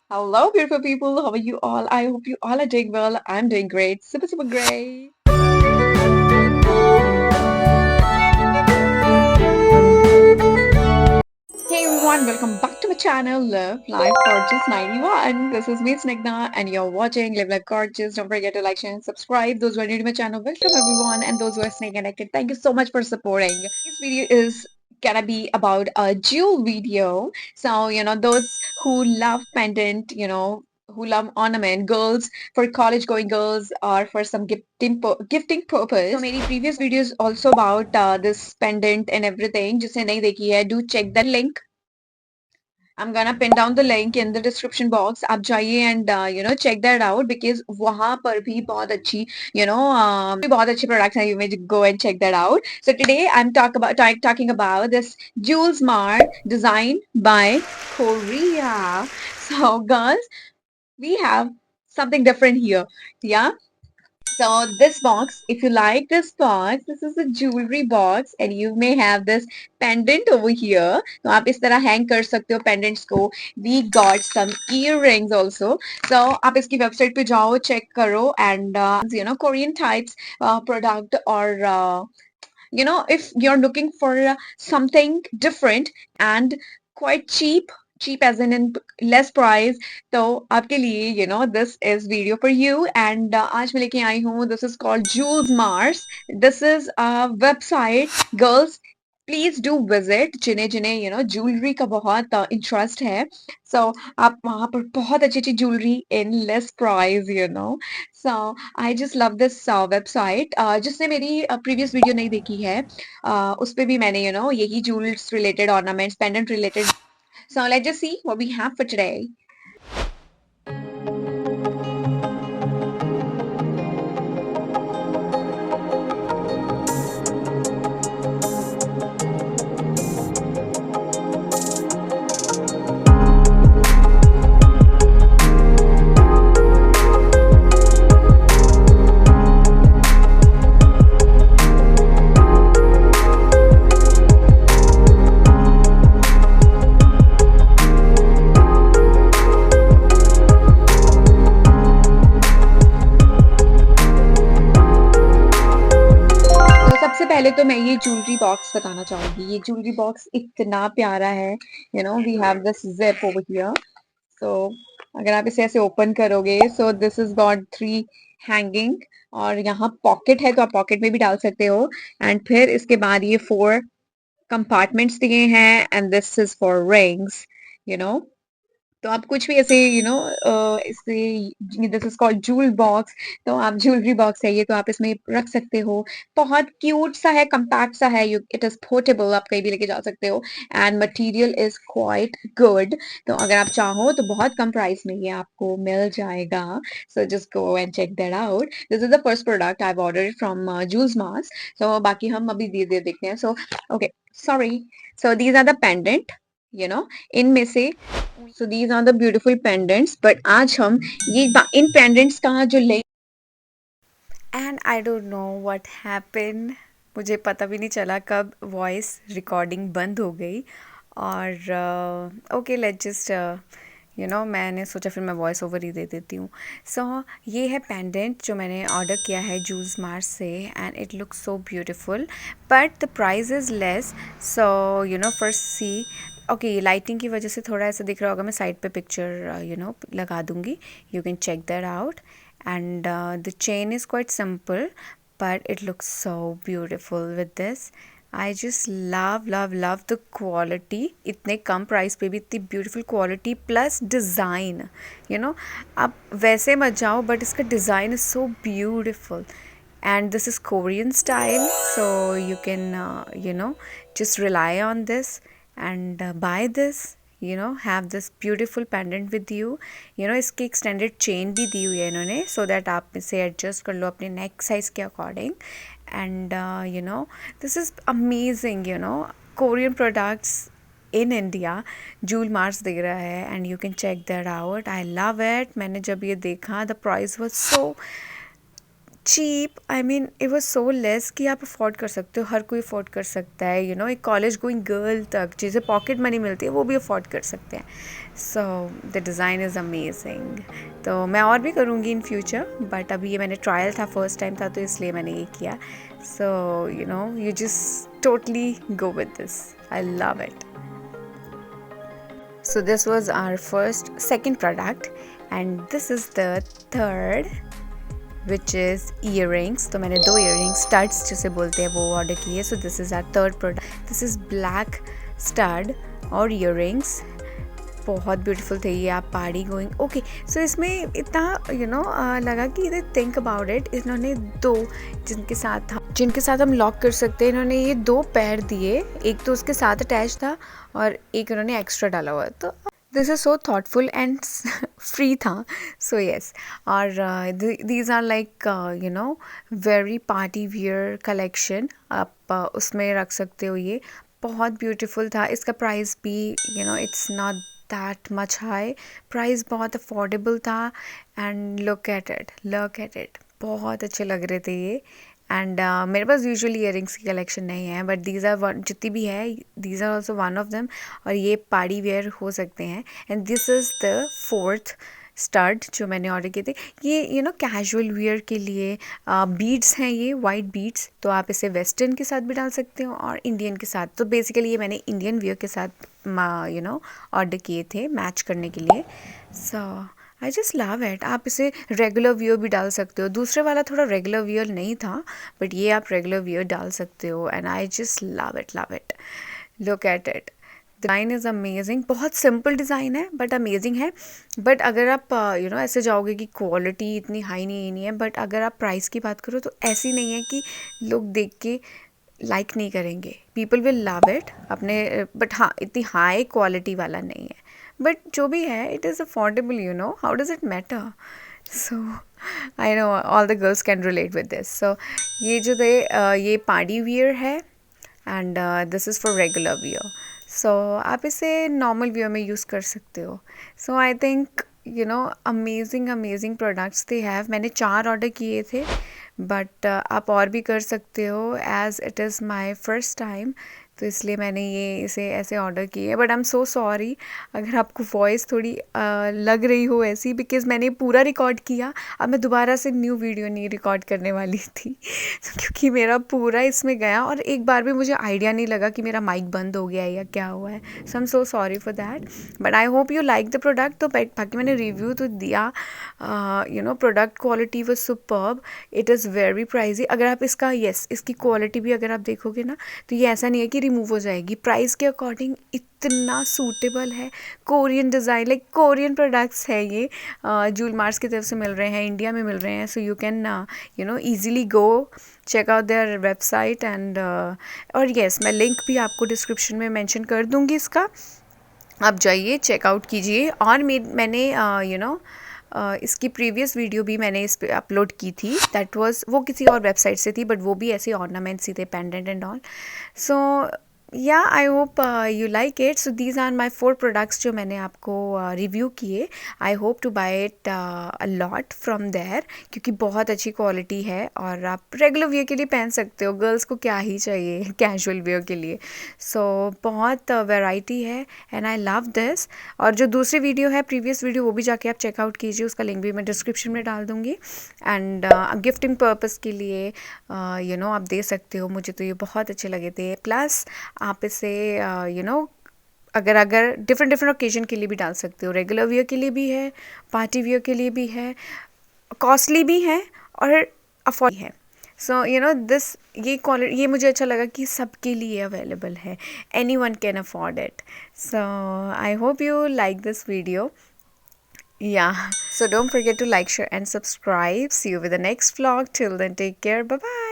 Hello, beautiful people. How are you all? I hope you all are doing well. I'm doing great. Super, super great. Hey everyone, welcome back to my channel, Live Life Gorgeous 91. This is me, Snigna, and you're watching Live Life Gorgeous. Don't forget to like, share, and subscribe. Those who are new to my channel, welcome everyone. And those who are staying connected, thank you so much for supporting. This video is gonna be about a jewel video. So, those who love pendant, who love ornament, girls, for college going girls, or for some gifting purpose. So मेरी previous videos also about this pendant and everything. जिसने नहीं देखी है, do check the link. I'm gonna pin down the link in the description box. आप जाइए and check that out because वहाँ पर भी बहुत अच्छी भी बहुत अच्छे products हैं. You may go and check that out. So today I'm talking about this Jules Mar designed by Korea. So girls, we have something different here. Yeah. So this box, if you like this box, this is a jewelry box and you may have this pendant over here. तो आप इस तरह hang कर सकते हो pendants को. We got some earrings also. So आप इसकी website पे जाओ, check करो and Korean types product or if you're looking for something different and quite cheap as in less price तो आपके लिए this is video for you and आज मैं लेके आई हूँ this is called Jules Mars. This is a website. Girls, please do visit जिन्हें जिन्हें jewellery का बहुत इंटरेस्ट है. सो आप वहां पर बहुत अच्छी अच्छी jewellery in less price. So I just love this website. जिसने मेरी प्रीवियस वीडियो नहीं देखी है उस पे भी मैंने यही jewels related ornaments pendant related. So let's just see what we have for today. तो सबसे पहले तो मैं ये ज्वेलरी बॉक्स बताना चाहूंगी. ये ज्वेलरी बॉक्स इतना प्यारा है. We have this zip over here. So अगर आप इसे ऐसे ओपन करोगे so this is got 3 hanging और यहाँ पॉकेट है तो आप पॉकेट में भी डाल सकते हो. एंड फिर इसके बाद ये 4 कंपार्टमेंट्स दिए हैं and this is for rings. You know तो आप कुछ भी ऐसे इसे this is called joule box. तो आप ज्वेलरी बॉक्स है ये तो आप इसमें रख सकते हो. बहुत क्यूट सा है, कंपैक्ट सा है. यू इट इज पोर्टेबल, आप कहीं भी लेके जा सकते हो and material is quite good. तो अगर आप चाहो तो बहुत कम प्राइस में ये आपको मिल जाएगा. So just go and check that out. This is the first product I order from Jewels Mars. So बाकी हम अभी धीरे धीरे देखते हैं. So okay, sorry. So these are the pendant. इनमें से so these are the beautiful pendants. But आज हम ये इन पेंडेंट्स का जो ले and I don't know what happen. मुझे पता भी नहीं चला कब वॉइस रिकॉर्डिंग बंद हो गई. और ओके लेट्स जस्ट मैंने सोचा फिर मैं वॉइस ओवर ही दे देती हूँ. सो ये है पेंडेंट जो मैंने ऑर्डर किया है जूल्स मार्स से and it looks so beautiful but the price is less. So first see okay lighting की वजह से थोड़ा ऐसा दिख रहा होगा. मैं साइड पे पिक्चर लगा दूँगी. You can check that out. And the chain is quite simple but it looks so beautiful with this. I just love the quality. इतने कम प्राइस पे भी इतनी ब्यूटीफुल क्वालिटी प्लस डिज़ाइन. आप वैसे मत जाओ बट इसका design is so beautiful and this is Korean style, so you can just rely on this and buy this. have this beautiful pendant with you. इसकी extended chain भी दी हुई है इन्होंने सो दैट आप इसे एडजस्ट कर लो अपने नेक साइज़ के according. And this is amazing. Korean products in India Jewel Mars दे रहा है and you can check that out. I love it. मैंने जब ये देखा the price was so cheap, I mean it was so less कि आप afford कर सकते हो, हर कोई अफोर्ड कर सकता है, एक कॉलेज गोइंग गर्ल तक जिसे पॉकेट मनी मिलती है वो भी अफोर्ड कर सकते हैं. So the design is amazing. तो मैं और भी करूँगी इन फ्यूचर, बट अभी ये मैंने ट्रायल था, फर्स्ट टाइम था, तो इसलिए मैंने ये किया. So you just totally go with this. I love it. So this was our second product, and this is the third, which is earrings. तो मैंने 2 earrings studs जिसे बोलते हैं वो ऑर्डर किए. So this is our third product. This is black stud और earrings. बहुत beautiful थे ये. आप पार्टी गोइंग ओके. सो इसमें इतना लगा कि इधर थिंक अबाउट इट, इन्होंने 2 जिनके साथ हम लॉक कर सकते हैं, इन्होंने ये 2 पैर दिए. एक तो उसके साथ अटैच था और एक इन्होंने एक्स्ट्रा डाला हुआ. तो this is so thoughtful and free था. So yes. और these are like very party wear collection. आप उसमें रख सकते हो. ये बहुत ब्यूटीफुल था. इसका प्राइस भी it's not that much high. Price बहुत अफोर्डेबल था. एंड लुक एट इट, बहुत अच्छे लग रहे थे ये. एंड मेरे पास यूजुअली ईयरिंग्स की कलेक्शन नहीं है, बट दीज आर जितनी भी है, these are also one of them. और ये पार्टी वेयर हो सकते हैं. And this is the fourth stud जो मैंने ऑर्डर किए थे. ये कैजुअल वेयर के लिए बीड्स हैं, ये वाइट बीड्स. तो आप इसे वेस्टर्न के साथ भी डाल सकते हो और इंडियन के साथ. तो बेसिकली ये मैंने इंडियन वेयर के साथ ऑर्डर किए थे मैच करने के लिए. सो आई जस्ट लव इट. आप इसे रेगुलर वियर भी डाल सकते हो. दूसरे वाला थोड़ा रेगुलर वियर नहीं था, बट ये आप रेगुलर वियर डाल सकते हो. And I just love it. Look at it. Design is amazing. बहुत सिंपल डिज़ाइन है बट अमेजिंग है. बट अगर आप ऐसे जाओगे कि क्वालिटी इतनी हाई नहीं है, बट अगर आप प्राइस की बात करो तो ऐसी नहीं है कि लोग देख के लाइक नहीं करेंगे. पीपल विल लव इट अपने. बट हाँ, इतनी हाई क्वालिटी वाला नहीं है. बट जो भी है, it is affordable. How does it matter. So I know all the girls can relate with this. So ये जो थे ये पार्टी वियर है. And this is for regular wear. So आप इसे नॉर्मल वियर में यूज़ कर सकते हो. So I think amazing products they have. मैंने 4 ऑर्डर किए थे, बट आप और भी कर सकते हो. As it is my first time, तो इसलिए मैंने इसे ऐसे ऑर्डर किए. But I am so sorry अगर आपको वॉइस थोड़ी लग रही हो ऐसी, बिकॉज़ मैंने पूरा रिकॉर्ड किया. अब मैं दोबारा से न्यू वीडियो नहीं रिकॉर्ड करने वाली थी क्योंकि मेरा पूरा इसमें गया और एक बार भी मुझे आइडिया नहीं लगा कि मेरा माइक बंद हो गया है या क्या हुआ है. So I am so sorry for that. But I hope you like the product. तो बाकी मैंने रिव्यू तो दिया. Product quality was superb. It is very pricey. अगर आप इसकी क्वालिटी भी अगर आप देखोगे ना, तो ये ऐसा नहीं है कि रिमूव हो जाएगी. प्राइस के अकॉर्डिंग इतना सूटेबल है. Korean design, like Korean products है ये. जूल मार्स की तरफ से मिल रहे हैं, इंडिया में मिल रहे हैं. So you can easily go check out their website. And और येस, मैं लिंक भी आपको डिस्क्रिप्शन में मेंशन कर दूँगी इसका. आप जाइए, चेकआउट कीजिए. और मैंने इसकी प्रीवियस वीडियो भी मैंने इस पे अपलोड की थी. दैट वाज वो किसी और वेबसाइट से थी, बट वो भी ऐसे ऑर्नामेंट्स ही थे, pendant and all. So yeah I hope you like it. So these are my 4 products जो मैंने आपको रिव्यू किए. I hope to buy it a lot from there, क्योंकि बहुत अच्छी क्वालिटी है और आप रेगुलर वियर के लिए पहन सकते हो. गर्ल्स को क्या ही चाहिए कैजुअल वियर के लिए. सो बहुत वैरायटी है एंड आई लव दिस. और जो दूसरी वीडियो है, प्रीवियस वीडियो, वो भी जाके आप चेकआउट कीजिए. उसका लिंक भी मैं डिस्क्रिप्शन में डाल दूँगी. एंड गिफ्टिंग पर्पज़ के लिए आप दे सकते हो. मुझे तो ये बहुत अच्छे लगे थे. प्लस आप इसे अगर डिफरेंट ओकेजन के लिए भी डाल सकते हो. रेगुलर वियर के लिए भी है, पार्टी वियर के लिए भी है, कॉस्टली भी है और अफोर्ड है. सो दिस ये मुझे अच्छा लगा कि सबके लिए अवेलेबल है. Any one can afford it. So I hope you like this video. Yeah. So don't forget to like, share, and subscribe. See you with the next vlog. Till then, take care. Bye bye.